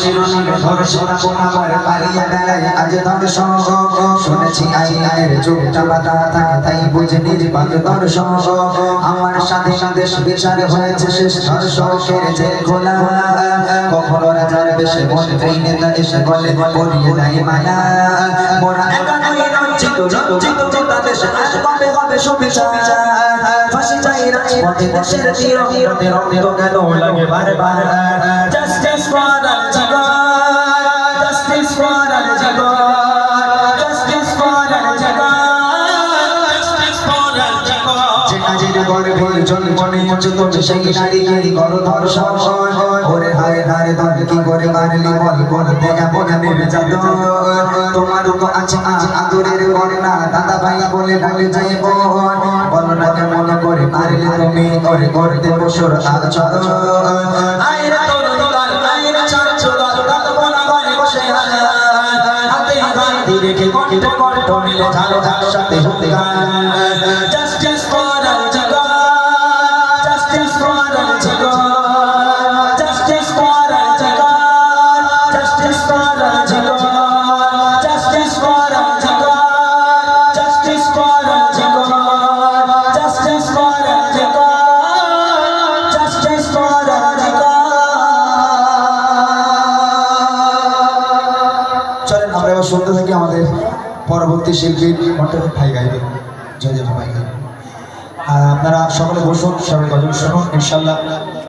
শিরোনামে ধরে শোনাবো আমার পালিয়ে বেড়াই আজ দর্শন শুনেছি আইনের যুগটা বাধা থাকে তাই বুঝে নির্বাক দর্শন আমার সাথে সাথে বিচার হয়েছে শেষ দর্শকের যে খোলা কখনো রাজার বেশে মন্ত্রী নেতা এসে বলে পড়িয়ে দেয় মায়া মোরা একাই রঞ্জিত দেশে আজ কবে হবে সুবিচার ফাঁসি চাই রাজপথে দেশের তিরঙ্গতে রক্ত গেল লাগে বারবার জাস্টিস ফর আল জগৎ জাস্টিস ফর আল জগৎ জাস্টিস ফর আল জগৎ জাস্টিস ফর আল জগৎ যে কাজের গর্ভে জন্মনে চতুর্থ সেই নারীকে গণধর্ষণ ওরে হায় হায় দল কি করে মারলি বল বলতে এমন নেমে যাবে তোমার তো আছে আদরের কন্যা দাদা ভাই বলে বলে যাই বোন বলো না কেমন করে মারলে তুমি করে করতে বসর আচর আইরে তোর দল আইরে চাচর দল বলা ঘরে বসে হাতে গান্ধী রেখে কণ্ঠ কণ্ঠ মিলে ঝাল ঝাল সাথে হতে জাস্টিস ফর আল জগৎ জাস্টিস ফর আল জগৎ জাস্টিস ফর আল জগৎ জাস্টিস ফর আল জগৎ জাস্টিস ফর আল জগৎ জাস্টিস ফর আল জগৎ জাস্টিস ফর আল জগৎ জাস্টিস ফর আল জগৎ চলেন আমরা এবার শুনতে থাকি আমাদের পরবর্তী শিল্পী মন্টুক ভাই গাইবে জয় জয় ভাই গাইবে আপনারা সকলে বসুন সবাই গজল শুনুন ইনশাআল্লাহ